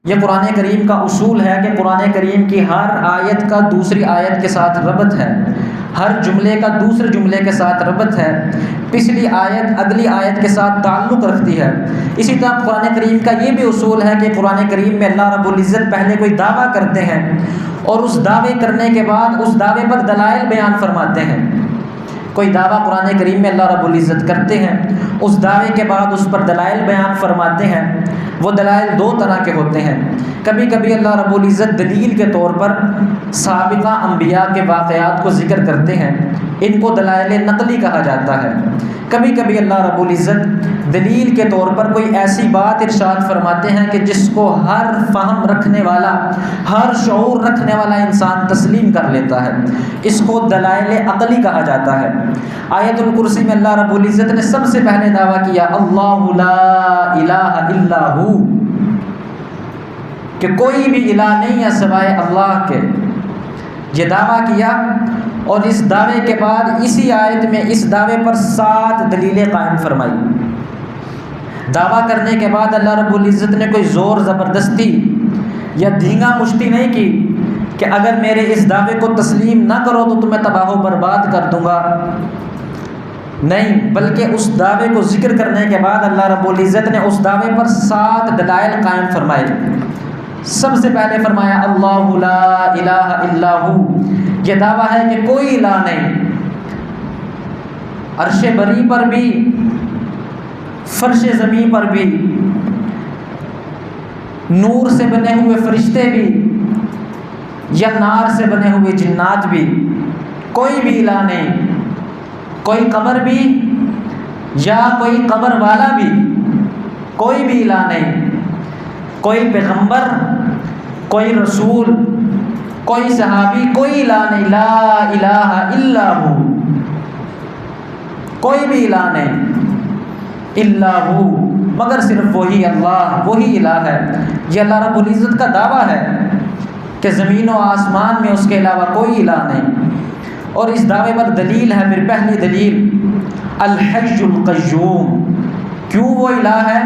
یہ قرآن کریم کا اصول ہے کہ قرآن کریم کی ہر آیت کا دوسری آیت کے ساتھ ربط ہے، ہر جملے کا دوسرے جملے کے ساتھ ربط ہے، پچھلی آیت اگلی آیت کے ساتھ تعلق رکھتی ہے۔ اسی طرح قرآن کریم کا یہ بھی اصول ہے کہ قرآن کریم میں اللہ رب العزت پہلے کوئی دعویٰ کرتے ہیں اور اس دعوے کرنے کے بعد اس دعوے پر دلائل بیان فرماتے ہیں۔ کوئی دعویٰ قرآن کریم میں اللہ رب العزت کرتے ہیں، اس دعوے کے بعد اس پر دلائل بیان فرماتے ہیں۔ وہ دلائل دو طرح کے ہوتے ہیں۔ کبھی کبھی اللہ رب العزت دلیل کے طور پر سابقہ انبیاء کے واقعات کو ذکر کرتے ہیں، ان کو دلائل نقلی کہا جاتا ہے۔ کبھی کبھی اللہ رب العزت دلیل کے طور پر کوئی ایسی بات ارشاد فرماتے ہیں کہ جس کو ہر فہم رکھنے والا، ہر شعور رکھنے والا انسان تسلیم کر لیتا ہے، اس کو دلائل عقلی کہا جاتا ہے۔ آیت الکرسی میں اللہ رب العزت نے سب سے پہلے دعویٰ کیا اللہ لا الہ الا ہو، کہ کوئی بھی الہ نہیں ہے سوائے اللہ کے، یہ دعویٰ کیا۔ اور اس دعوے کے بعد اسی آیت میں اس دعوے پر 7 دلیلیں قائم فرمائی۔ دعویٰ کرنے کے بعد اللہ رب العزت نے کوئی زور زبردستی یا دھینگا مشتی نہیں کی کہ اگر میرے اس دعوے کو تسلیم نہ کرو تو تمہیں تباہ و برباد کر دوں گا، نہیں، بلکہ اس دعوے کو ذکر کرنے کے بعد اللہ رب العزت نے اس دعوے پر 7 دلائل قائم فرمائے۔ سب سے پہلے فرمایا اللہ لا الہ الا ہو، یہ دعویٰ ہے کہ کوئی الہ نہیں، عرش بری پر بھی، فرش زمین پر بھی، نور سے بنے ہوئے فرشتے بھی یا نار سے بنے ہوئے جنات بھی، کوئی بھی الہ نہیں، کوئی قبر بھی یا کوئی قبر والا بھی، کوئی بھی الہ نہیں، کوئی پیغمبر، کوئی رسول، کوئی صحابی، کوئی الہ نہیں، لا الہ الا ہو، کوئی بھی الہ نہیں الا ہو، مگر صرف وہی اللہ، وہی الہ ہے۔ یہ اللہ رب العزت کا دعویٰ ہے کہ زمین و آسمان میں اس کے علاوہ کوئی الہ نہیں۔ اور اس دعوے پر دلیل ہے، پھر پہلی دلیل الحی القیوم، کیوں وہ الہ ہے،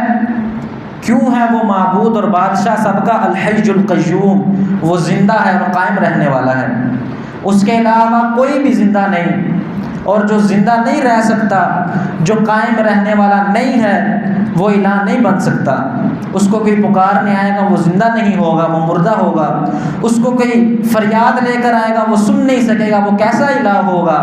کیوں ہے وہ معبود اور بادشاہ سب کا، الحی القیوم، وہ زندہ ہے اور قائم رہنے والا ہے، اس کے علاوہ کوئی بھی زندہ نہیں، اور جو زندہ نہیں رہ سکتا، جو قائم رہنے والا نہیں ہے، وہ الہ نہیں بن سکتا۔ اس کو کوئی پکارنے آئے گا وہ زندہ نہیں ہوگا، وہ مردہ ہوگا۔ اس کو کوئی فریاد لے کر آئے گا وہ سن نہیں سکے گا، وہ کیسا الہ ہوگا؟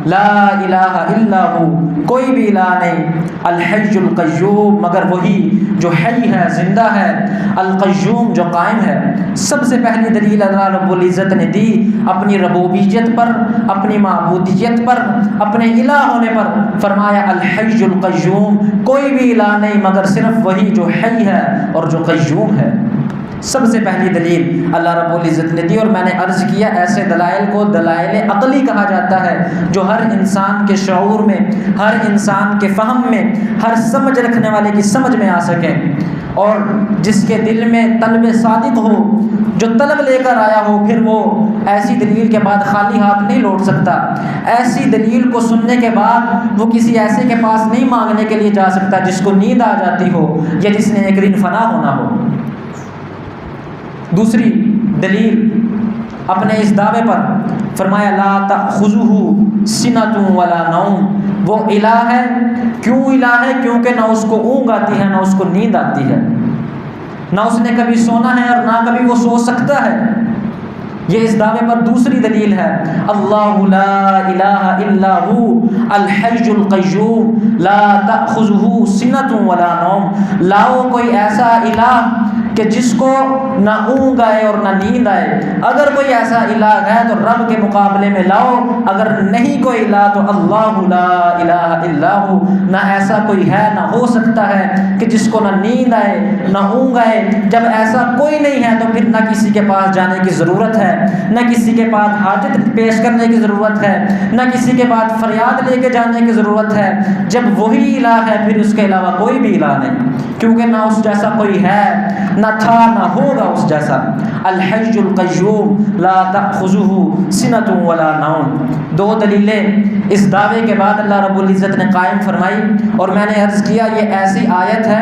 لا الہ الا ہو، کوئی بھی الہ نہیں، الحی القیوم، مگر وہی جو حی ہے، زندہ ہے، القیوم جو قائم ہے۔ سب سے پہلی دلیل اللہ رب العزت نے دی اپنی ربوبیت پر، اپنی معبودیت پر، اپنے الہ ہونے پر، فرمایا الحی القیوم، کوئی بھی الہ نہیں مگر صرف وہی جو حی ہے اور جو قیوم ہے۔ سب سے پہلی دلیل اللہ رب العزت نے دی، اور میں نے عرض کیا ایسے دلائل کو دلائل عقلی کہا جاتا ہے، جو ہر انسان کے شعور میں، ہر انسان کے فہم میں، ہر سمجھ رکھنے والے کی سمجھ میں آ سکیں، اور جس کے دل میں طلب صادق ہو، جو طلب لے کر آیا ہو، پھر وہ ایسی دلیل کے بعد خالی ہاتھ نہیں لوٹ سکتا۔ ایسی دلیل کو سننے کے بعد وہ کسی ایسے کے پاس نہیں مانگنے کے لیے جا سکتا جس کو نیند آ جاتی ہو یا جس نے ایک دن فنا ہونا ہو۔ دوسری دلیل اپنے اس دعوے پر فرمایا لا تأخذہ سنۃ ولا نوم، وہ الہ ہے، کیوں الہ ہے؟ کیونکہ نہ اس کو اونگ آتی ہے نہ اس کو نیند آتی ہے، نہ اس نے کبھی سونا ہے اور نہ کبھی وہ سو سکتا ہے۔ یہ اس دعوے پر دوسری دلیل ہے، اللہ لا الہ الا ہو الحی القیوم لا تأخذہ سنۃ ولا نوم، لاؤ کوئی ایسا الہ کہ جس کو نہ اونگ آئے اور نہ نیند آئے۔ اگر کوئی ایسا الہ ہے تو رب کے مقابلے میں لاؤ، اگر نہیں کوئی الہ تو اللہ لا الہ الا ہو، نہ ایسا کوئی ہے نہ ہو سکتا ہے کہ جس کو نہ نیند آئے نہ اونگ آئے۔ جب ایسا کوئی نہیں ہے تو پھر نہ کسی کے پاس جانے کی ضرورت ہے، نہ کسی کے پاس حاجت پیش کرنے کی ضرورت ہے، نہ کسی کے پاس فریاد لے کے جانے کی ضرورت ہے۔ جب وہی الہ ہے پھر اس کے علاوہ کوئی بھی الہ نہیں، کیونکہ نہ اس جیسا کوئی ہے، نہ تھا نہ ہوگا اس جیسا۔ الحی القیوم لا تأخذہ سنۃ ولا نوم۔ دو دلیلیں اس دعوے کے بعد اللہ رب العزت نے قائم فرمائی، اور میں نے عرض کیا یہ ایسی آیت ہے،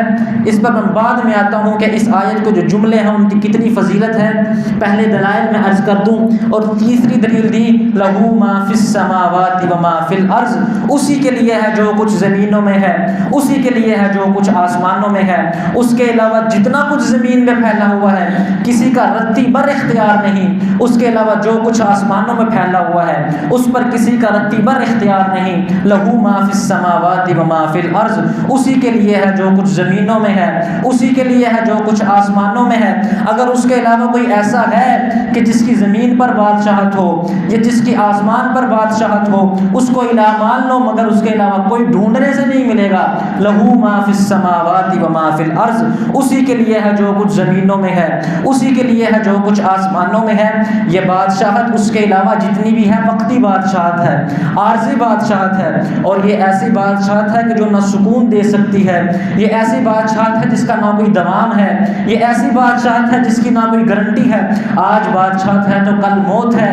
اس پر میں بعد میں آتا ہوں کہ اس آیت کو جو جملے ہیں ان کی کتنی فضیلت ہے۔ پہلے دلائل میں عرض کر دوں، اور تیسری دلیل دی لہو ما فی السماوات و ما فی الارض، اسی کے لیے ہے جو کچھ زمینوں میں ہے، اسی کے لیے ہے جو کچھ آسمانوں میں ہے، اس کے علاوہ جتنا کچھ زمین میں پھیلا ہوا ہے کسی کا رتی بر اختیار نہیں، اس کے علاوہ جو کچھ آسمانوں میں پھیلا ہوا ہے اس پر کسی کا رتی بر اختیار نہیں۔ لہو ما فی السماوات و ما فی الارض، اسی کے لیے ہے جو کچھ زمینوں میں ہے، اسی کے لیے ہے جو کچھ آسمانوں میں ہے۔ اگر اس کے علاوہ کوئی ایسا ہے کہ جس کی زمین پر بادشاہت ہو یا جس کی آسمان پر بادشاہت ہو، اس کو الہ مان لو، مگر اس کے علاوہ کوئی ڈھونڈنے سے نہیں ملے گا۔ لہو ما فی السماوات و ما فی الارض، اسی کے لیے ہے جو کچھ زمینوں میں ہے، اسی کے لیے ہے جو کچھ آسمانوں میں ہے۔ یہ بادشاہت اس کے علاوہ جتنی بھی ہے وقتی بادشاہت ہے، عارضی بادشاہت ہے، اور یہ ایسی بادشاہت ہے کہ جو نہ سکون دے سکتی ہے، یہ ایسی بادشاہت ہے جس کا نہ کوئی دوام ہے، یہ ایسی بادشاہت ہے جس کی نہ کوئی گارنٹی ہے۔ آج بادشاہت ہے تو کل موت ہے،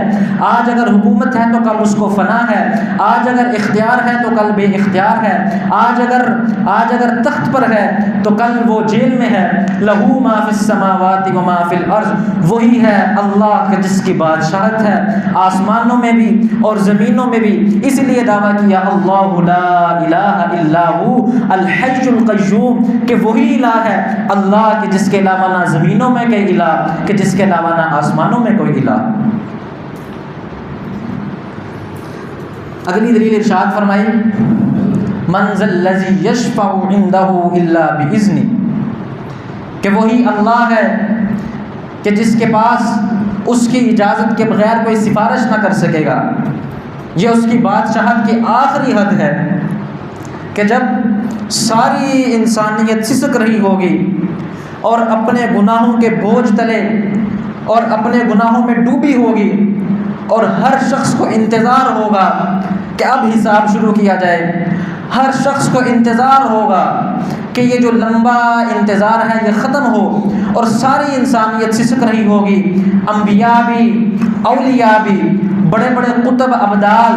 آج اگر حکومت ہے تو کل اس کو فنا ہے، آج اگر اختیار ہے تو کل بے اختیار ہے، آج اگر تخت پر ہے تو کل وہ جیل میں ہے۔ لہو ما فی السماوات و ما فی الارض، وہی ہے اللہ کے جس کی بادشاہت ہے آسمانوں میں بھی اور زمینوں میں بھی۔ اس لیے دعویٰ کیا اللہ لا الہ الا ہو الحی القیوم، کہ وہی الہ ہے اللہ کہ جس کے علاوہ نہ زمینوں میں کوئی الہ، کہ جس کے علاوہ نہ آسمانوں میں کوئی الہ۔ اگلی دلیل ارشاد فرمائی من ذا الذی یشفع عندہ الا باذنہ، کہ وہی اللہ ہے کہ جس کے پاس اس کی اجازت کے بغیر کوئی سفارش نہ کر سکے گا۔ یہ اس کی بادشاہت کی آخری حد ہے کہ جب ساری انسانیت سسک رہی ہوگی اور اپنے گناہوں کے بوجھ تلے اور اپنے گناہوں میں ڈوبی ہوگی، اور ہر شخص کو انتظار ہوگا کہ اب حساب شروع کیا جائے، ہر شخص کو انتظار ہوگا کہ یہ جو لمبا انتظار ہے یہ ختم ہو، اور ساری انسانیت سسک رہی ہوگی، انبیاء بھی، اولیاء بھی، بڑے بڑے قطب ابدال،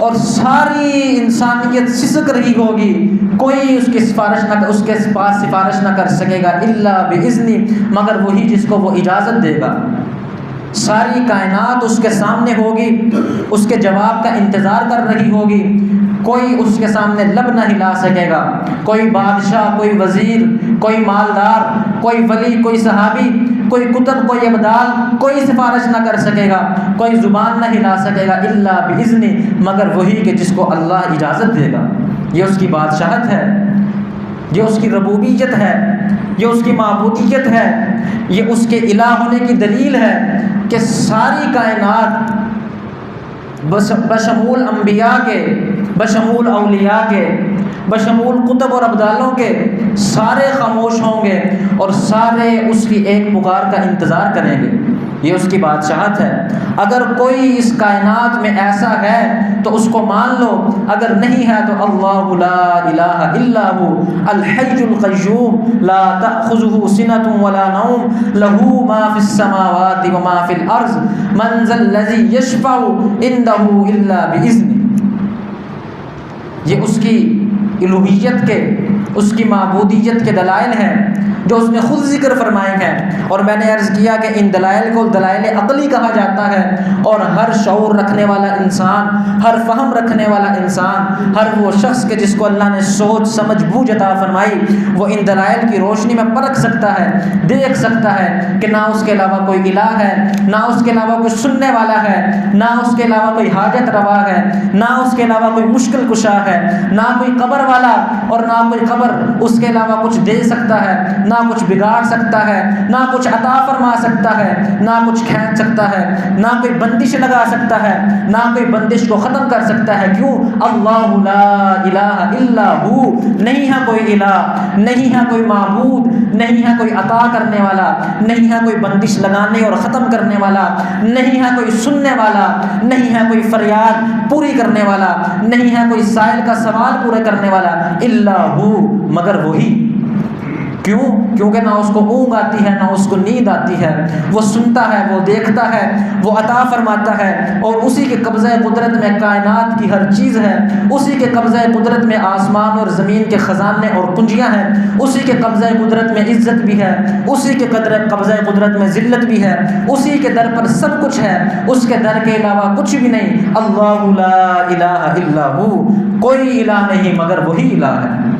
اور ساری انسانیت سسک رہی ہوگی، کوئی اس کے پاس سفارش نہ کر سکے گا الا باذنہ، مگر وہی جس کو وہ اجازت دے گا۔ ساری کائنات اس کے سامنے ہوگی، اس کے جواب کا انتظار کر رہی ہوگی، کوئی اس کے سامنے لب نہ ہلا سکے گا، کوئی بادشاہ، کوئی وزیر، کوئی مالدار، کوئی ولی، کوئی صحابی، کوئی کتب، کوئی ابدال، کوئی سفارش نہ کر سکے گا، کوئی زبان نہ ہلا سکے گا الا باذنہ، مگر وہی کہ جس کو اللہ اجازت دے گا۔ یہ اس کی بادشاہت ہے، یہ اس کی ربوبیت ہے، یہ اس کی معبودیت ہے، یہ اس کے الہ ہونے کی دلیل ہے کہ ساری کائنات بشمول انبیاء کے، بشمول اولیاء کے، بشمول قطب اور ابدالوں کے، سارے خاموش ہوں گے اور سارے اس کی ایک پکار کا انتظار کریں گے۔ یہ اس کی بادشاہت ہے۔ اگر کوئی اس کائنات میں ایسا ہے تو اس کو مان لو، اگر نہیں ہے تو اللہ لا الہ الا ہو الحی القیوم لا تأخذہ سنۃ ولا نوم لہ ما فی السماوات و ما فی الارض من ذا الذی یشفع عندہ الا باذنہ۔ یہ اس کی الوہیت کے، اس کی معبودیت کے دلائل ہیں جو اس نے خود ذکر فرمائے ہیں، اور میں نے عرض کیا کہ ان دلائل کو دلائل عقلی کہا جاتا ہے، اور ہر شعور رکھنے والا انسان، ہر فہم رکھنے والا انسان، ہر وہ شخص کے جس کو اللہ نے سوچ سمجھ بوجھ عطا فرمائی، وہ ان دلائل کی روشنی میں پرکھ سکتا ہے، دیکھ سکتا ہے کہ نہ اس کے علاوہ کوئی الہ ہے، نہ اس کے علاوہ کوئی سننے والا ہے، نہ اس کے علاوہ کوئی حاجت روا ہے، نہ اس کے علاوہ کوئی مشکل کشا ہے، نہ کوئی قبر والا، اور نہ کوئی قبر اس کے علاوہ کچھ دے سکتا ہے، نہ کچھ بگاڑ سکتا ہے، نہ کچھ عطا فرما سکتا ہے، نہ کچھ کھینچ سکتا ہے، نہ کوئی بندش لگا سکتا ہے، نہ کوئی بندش کو ختم کر سکتا ہے۔ کیوں؟ اللہ لا الہ الا ہو، نہیں ہے کوئی الہ، نہیں ہے کوئی معبود، نہیں ہے کوئی عطا کرنے والا، نہیں ہے کوئی بندش لگانے اور ختم کرنے والا، نہیں ہے کوئی سننے والا، نہیں ہے کوئی فریاد پوری کرنے والا، نہیں ہے کوئی سائل کا سوال پورا کرنے والا الا ہو، مگر وہی۔ کیوں؟ کیونکہ نہ اس کو اونگ آتی ہے، نہ اس کو نیند آتی ہے، وہ سنتا ہے، وہ دیکھتا ہے، وہ عطا فرماتا ہے، اور اسی کے قبضہ قدرت میں کائنات کی ہر چیز ہے، اسی کے قبضہ قدرت میں آسمان اور زمین کے خزانے اور کنجیاں ہیں، اسی کے قبضہ قدرت میں عزت بھی ہے، اسی کے قبضہ قدرت میں ذلت بھی ہے، اسی کے در پر سب کچھ ہے، اس کے در کے علاوہ کچھ بھی نہیں۔ اللہ لا الہ الا ہو، کوئی الہ نہیں مگر وہی الہ ہے۔